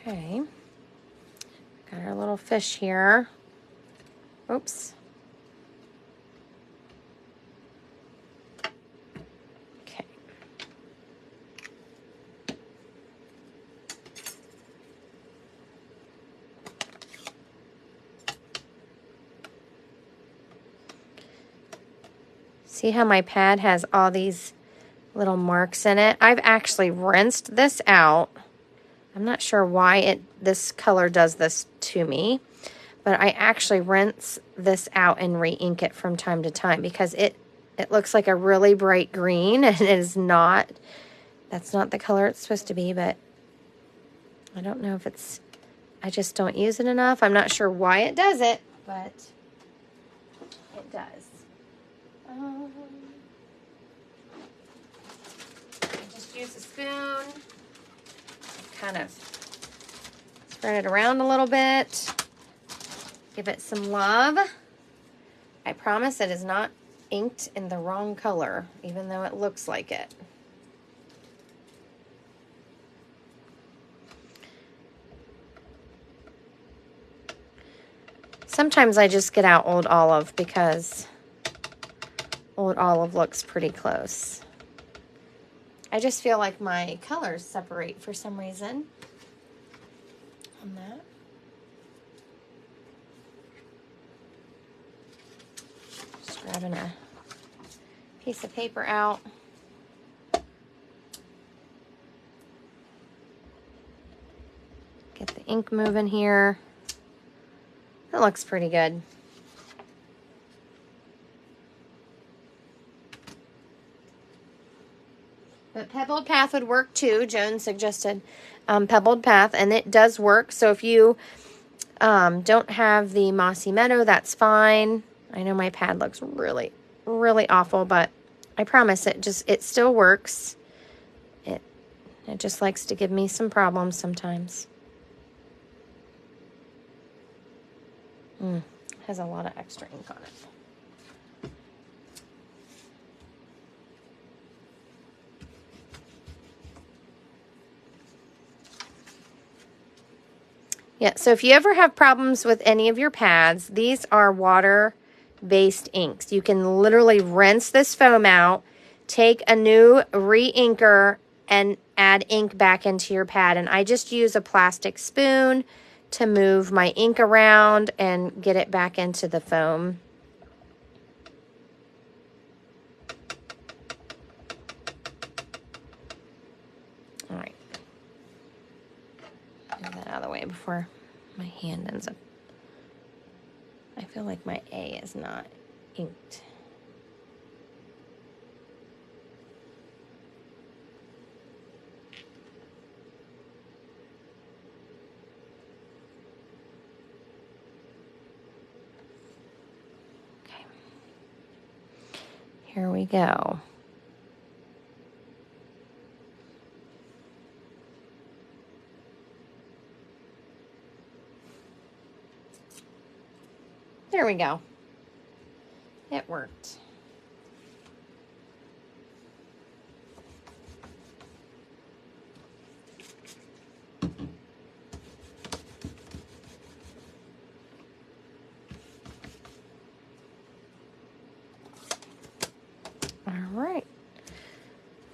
Okay, got our little fish here. Oops. Okay. See how my pad has all these little marks in it? I've actually rinsed this out. I'm not sure why this color does this to me, but I actually rinse this out and re-ink it from time to time because it looks like a really bright green, and it is not. That's not the color it's supposed to be, but I don't know if I just don't use it enough. I'm not sure why it does it, but it does. Just use a spoon. Kind of spread it around a little bit. Give it some love. I promise it is not inked in the wrong color, even though it looks like it. Sometimes I just get out Old Olive because Old Olive looks pretty close. I just feel like my colors separate for some reason on that. Just grabbing a piece of paper out. Get the ink moving here. That looks pretty good. But Pebbled Path would work too. Joan suggested Pebbled Path, and it does work. So if you don't have the Mossy Meadow, that's fine. I know my pad looks really, really awful, but I promise it still works. It just likes to give me some problems sometimes. Has a lot of extra ink on it. Yeah, so if you ever have problems with any of your pads, these are water-based inks. You can literally rinse this foam out, take a new re-inker, and add ink back into your pad. And I just use a plastic spoon to move my ink around and get it back into the foam. All right. Move that out of the way before my hand ends up. I feel like my A is not inked. Okay. Here we go. There we go. It worked. All right.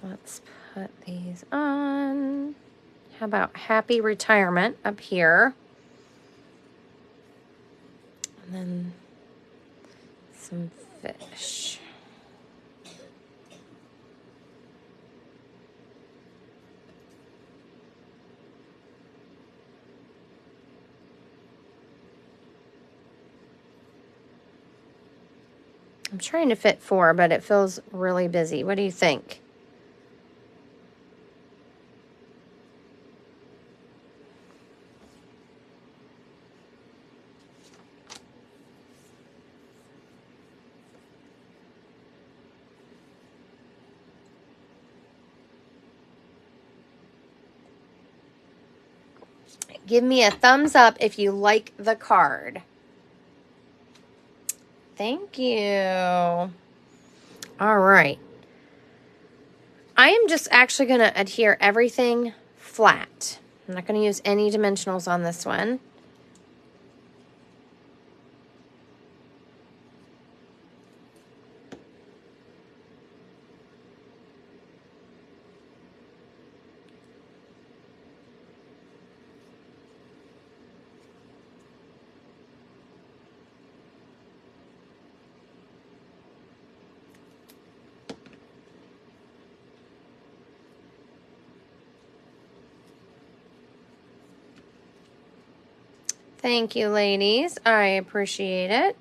Let's put these on. How about Happy Retirement up here? And then some fish. I'm trying to fit 4, but it feels really busy. What do you think? Give me a thumbs up if you like the card. Thank you. All right. I am just actually going to adhere everything flat. I'm not going to use any dimensionals on this one. Thank you, ladies. I appreciate it.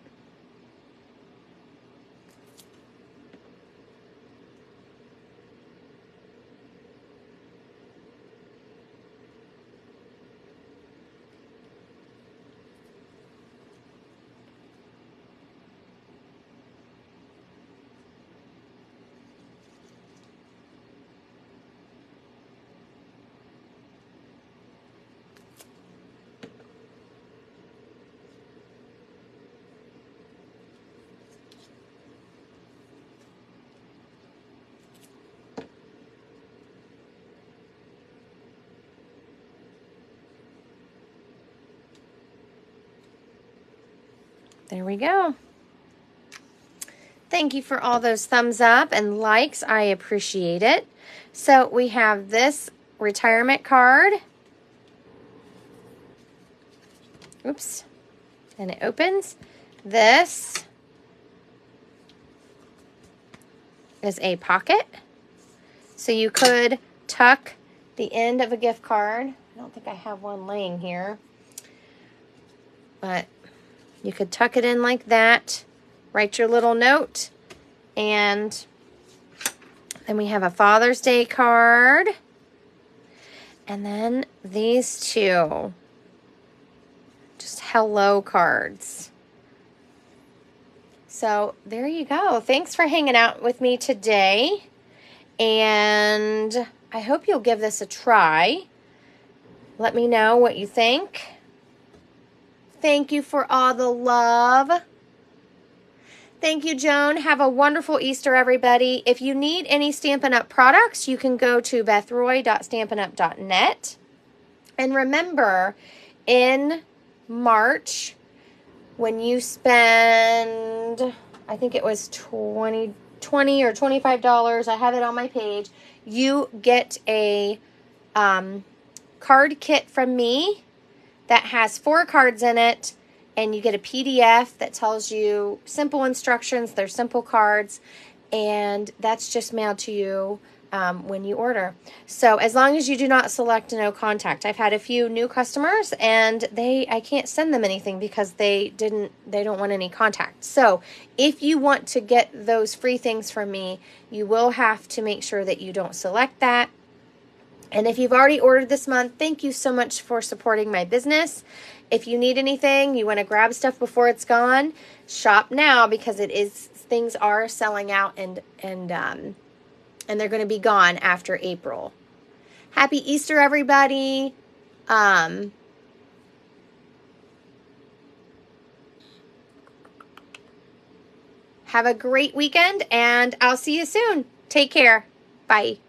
There we go. Thank you for all those thumbs up and likes. I appreciate it. So we have this retirement card. Oops. And it opens. This is a pocket. So you could tuck the end of a gift card. I don't think I have one laying here. But you could tuck it in like that, write your little note, and then we have a Father's Day card, and then these two, just hello cards. So there you go. Thanks for hanging out with me today, and I hope you'll give this a try. Let me know what you think. Thank you for all the love. Thank you, Joan. Have a wonderful Easter, everybody. If you need any Stampin' Up! Products, you can go to bethroy.stampinup.net. And remember, in March, when you spend, I think it was $20 or $25, I have it on my page, you get a card kit from me that has 4 cards in it, and you get a PDF that tells you simple instructions. They're simple cards, and that's just mailed to you when you order. So as long as you do not select no contact. I've had a few new customers, and I can't send them anything because they don't want any contact. So if you want to get those free things from me, you will have to make sure that you don't select that. And if you've already ordered this month, thank you so much for supporting my business. If you need anything, you want to grab stuff before it's gone, shop now, because things are selling out, and they're going to be gone after April. Happy Easter, everybody. Have a great weekend, and I'll see you soon. Take care. Bye.